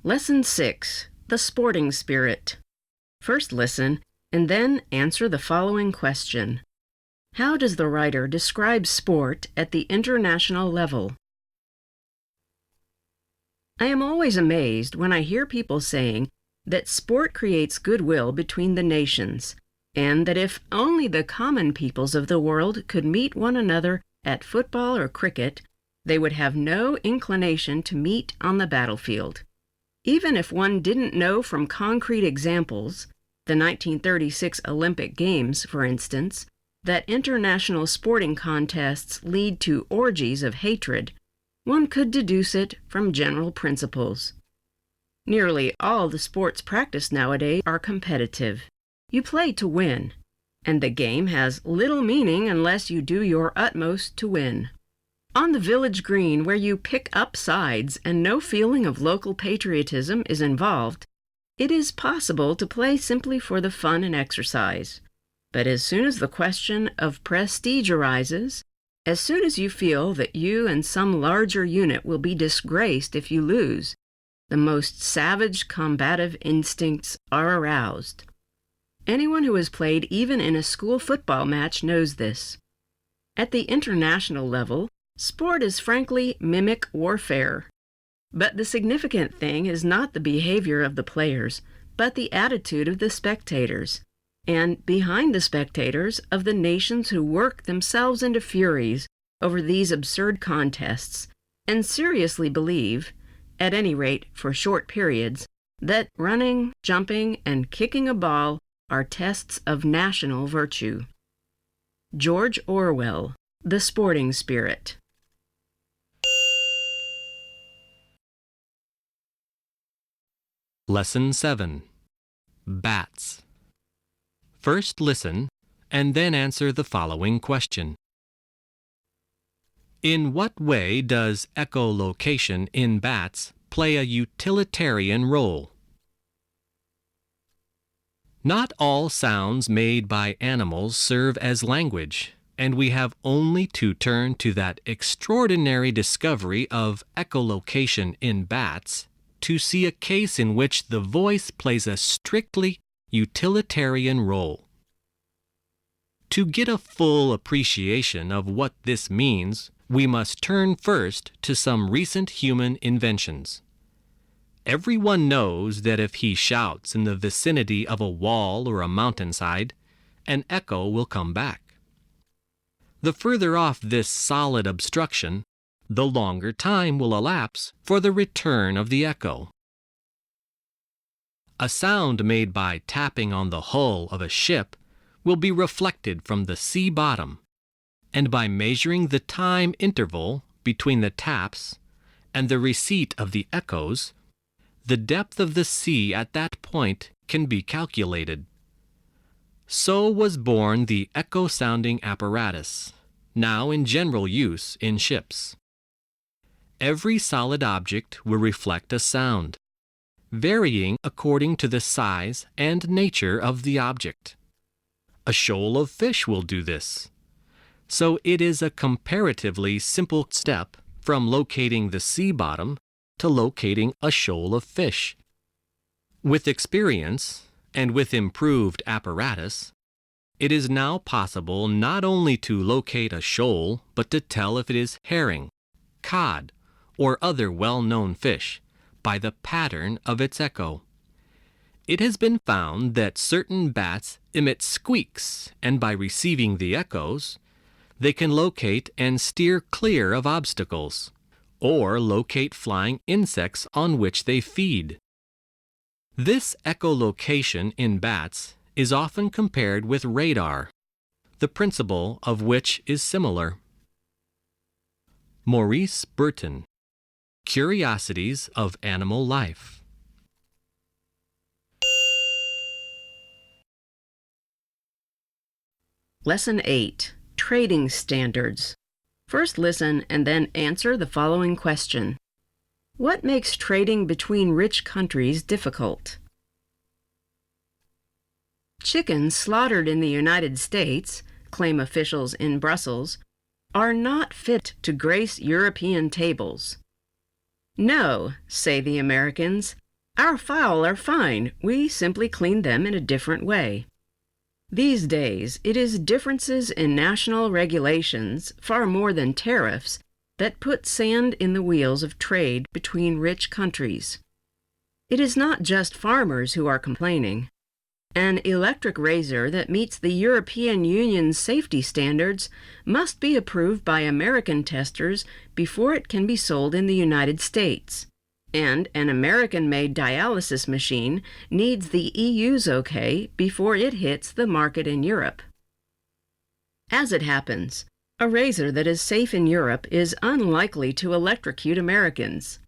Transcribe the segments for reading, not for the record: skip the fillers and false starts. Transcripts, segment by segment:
Lesson 6, The Sporting Spirit. First listen, and then answer the following question. How does the writer describe sport at the international level? I am always amazed when I hear people saying that sport creates goodwill between the nations, and that if only the common peoples of the world could meet one another at football or cricket, they would have no inclination to meet on the battlefield. Even if one didn't know from concrete examples, the 1936 Olympic Games, for instance, that international sporting contests lead to orgies of hatred, one could deduce it from general principles. Nearly all the sports practiced nowadays are competitive. You play to win, and the game has little meaning unless you do your utmost to win. On the village green, where you pick up sides and no feeling of local patriotism is involved, it is possible to play simply for the fun and exercise. But as soon as the question of prestige arises, as soon as you feel that you and some larger unit will be disgraced if you lose, the most savage combative instincts are aroused. Anyone who has played even in a school football match knows this. At the international level, sport is frankly mimic warfare. But the significant thing is not the behavior of the players, but the attitude of the spectators, and behind the spectators of the nations who work themselves into furies over these absurd contests, and seriously believe, at any rate for short periods, that running, jumping, and kicking a ball are tests of national virtue. George Orwell, The Sporting Spirit. Lesson 7. Bats. First listen, and then answer the following question. In what way does echolocation in bats play a utilitarian role? Not all sounds made by animals serve as language, and we have only to turn to that extraordinary discovery of echolocation in bats to see a case in which the voice plays a strictly utilitarian role. To get a full appreciation of what this means, we must turn first to some recent human inventions. Everyone knows that if he shouts in the vicinity of a wall or a mountainside, an echo will come back. The further off this solid obstruction, the longer time will elapse for the return of the echo. A sound made by tapping on the hull of a ship will be reflected from the sea bottom, and by measuring the time interval between the taps and the receipt of the echoes, the depth of the sea at that point can be calculated. So was born the echo-sounding apparatus, now in general use in ships. Every solid object will reflect a sound, varying according to the size and nature of the object. A shoal of fish will do this. So it is a comparatively simple step from locating the sea bottom to locating a shoal of fish. With experience, and with improved apparatus, it is now possible not only to locate a shoal, but to tell if it is herring, cod, or other well-known fish by the pattern of its echo. It has been found that certain bats emit squeaks, and by receiving the echoes, they can locate and steer clear of obstacles, or locate flying insects on which they feed. This echolocation in bats is often compared with radar, the principle of which is similar. Maurice Burton, Curiosities of Animal Life. Lesson 8, Trading Standards. First listen and then answer the following question. What makes trading between rich countries difficult? Chickens slaughtered in the United States, claim officials in Brussels, are not fit to grace European tables. No, say the Americans, Our fowl are fine. We simply clean them in a different way. These days, it is differences in national regulations, far more than tariffs, that put sand in the wheels of trade between rich countries. It is not just farmers who are complaining. An electric razor that meets the European Union's safety standards must be approved by American testers before it can be sold in the United States. And an American-made dialysis machine needs the EU's okay before it hits the market in Europe. As it happens, a razor that is safe in Europe is unlikely to electrocute Americans.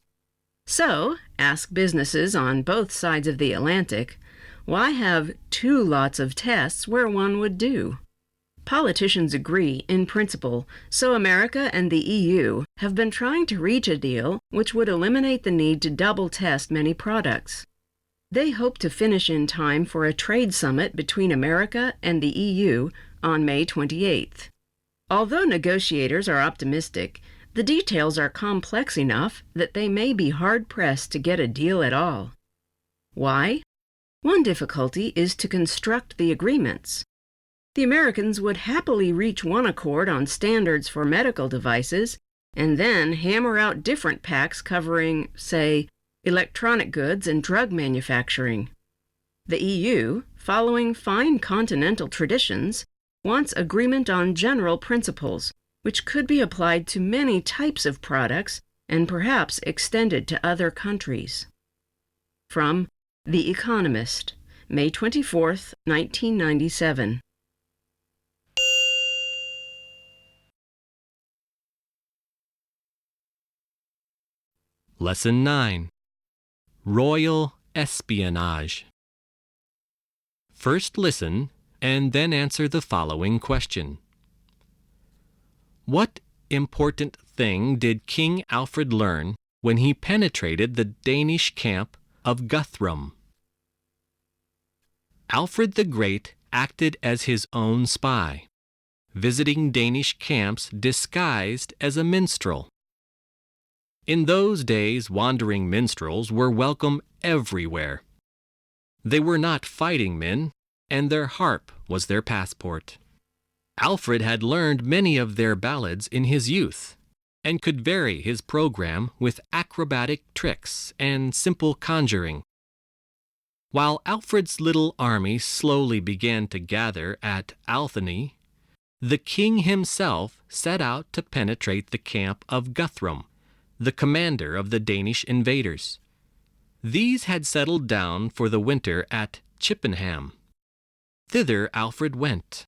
So, ask businesses on both sides of the Atlantic, why have two lots of tests where one would do? Politicians agree in principle, so America and the EU have been trying to reach a deal which would eliminate the need to double test many products. They hope to finish in time for a trade summit between America and the EU on May 28th. Although negotiators are optimistic, the details are complex enough that they may be hard-pressed to get a deal at all. Why? One difficulty is to construct the agreements. The Americans would happily reach one accord on standards for medical devices and then hammer out different pacts covering, say, electronic goods and drug manufacturing. The EU, following fine continental traditions, wants agreement on general principles, which could be applied to many types of products and perhaps extended to other countries. From The Economist, May 24, 1997. Lesson 9. Royal Espionage. First listen and then answer the following question. What important thing did King Alfred learn when he penetrated the Danish camp of Guthrum? Alfred the Great acted as his own spy, visiting Danish camps disguised as a minstrel. In those days, wandering minstrels were welcome everywhere. They were not fighting men, and their harp was their passport. Alfred had learned many of their ballads in his youth, and could vary his program with acrobatic tricks and simple conjuring. While Alfred's little army slowly began to gather at Athelney, the king himself set out to penetrate the camp of Guthrum, the commander of the Danish invaders. These had settled down for the winter at Chippenham. Thither Alfred went.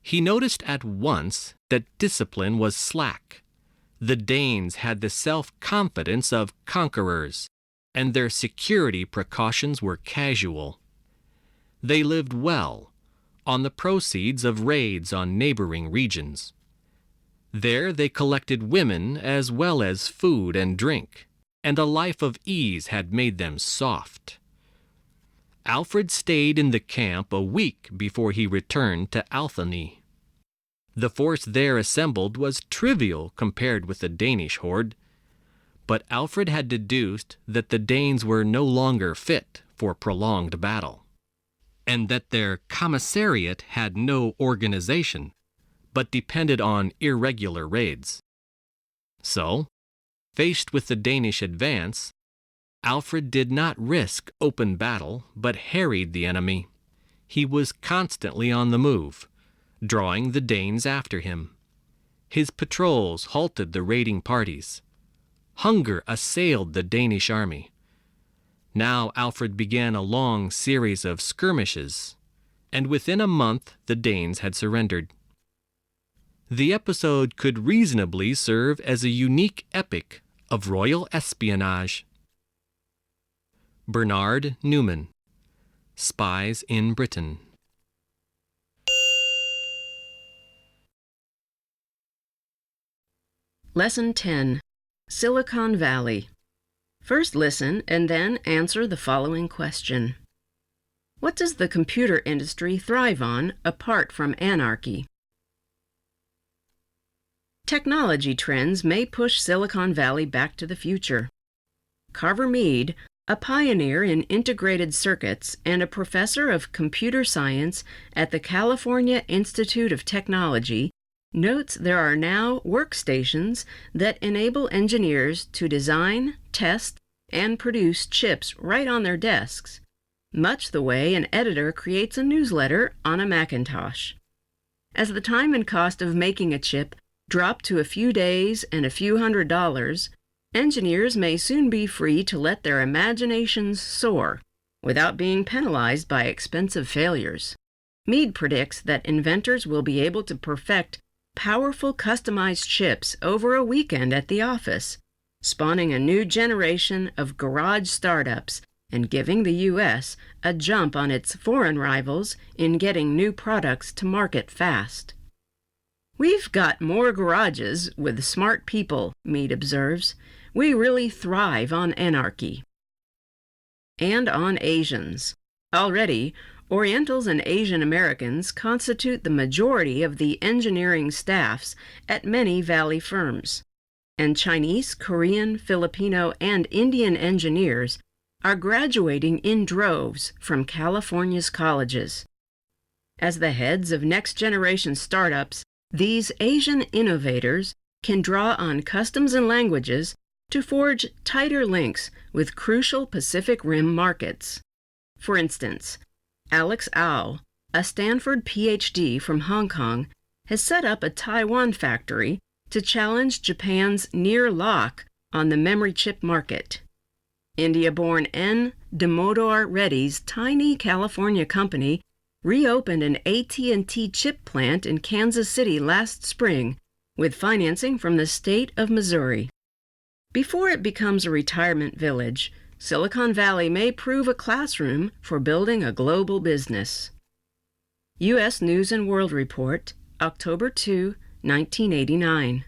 He noticed at once that discipline was slack. The Danes had the self-confidence of conquerors, and their security precautions were casual. They lived well on the proceeds of raids on neighboring regions. There they collected women as well as food and drink, and a life of ease had made them soft. Alfred stayed in the camp a week before he returned to Athelney. The force there assembled was trivial compared with the Danish horde, but Alfred had deduced that the Danes were no longer fit for prolonged battle, and that their commissariat had no organization, but depended on irregular raids. So, faced with the Danish advance, Alfred did not risk open battle, but harried the enemy. He was constantly on the move, drawing the Danes after him. His patrols halted the raiding parties. Hunger assailed the Danish army. Now Alfred began a long series of skirmishes, and within a month the Danes had surrendered. The episode could reasonably serve as a unique epic of royal espionage. Bernard Newman, Spies in Britain. Lesson 10. Silicon Valley. First listen and then answer the following question. What does the computer industry thrive on apart from anarchy? Technology trends may push Silicon Valley back to the future. Carver Mead, a pioneer in integrated circuits and a professor of computer science at the California Institute of Technology, notes there are now workstations that enable engineers to design, test, and produce chips right on their desks, much the way an editor creates a newsletter on a Macintosh. As the time and cost of making a chip drop to a few days and a few $100s, engineers may soon be free to let their imaginations soar without being penalized by expensive failures. Mead predicts that inventors will be able to perfect powerful customized chips over a weekend at the office, spawning a new generation of garage startups and giving the U.S. a jump on its foreign rivals in getting new products to market fast. We've got more garages with smart people, Mead observes. We really thrive on anarchy. And on Asians. Already, Orientals and Asian Americans constitute the majority of the engineering staffs at many Valley firms, and Chinese, Korean, Filipino, and Indian engineers are graduating in droves from California's colleges. As the heads of next-generation startups, these Asian innovators can draw on customs and languages to forge tighter links with crucial Pacific Rim markets. For instance, Alex Au, a Stanford PhD from Hong Kong, has set up a Taiwan factory to challenge Japan's near lock on the memory chip market. India-born N. Damodar Reddy's tiny California company reopened an AT&T chip plant in Kansas City last spring with financing from the state of Missouri. Before it becomes a retirement village, Silicon Valley may prove a classroom for building a global business. U.S. News & World Report, October 2, 1989.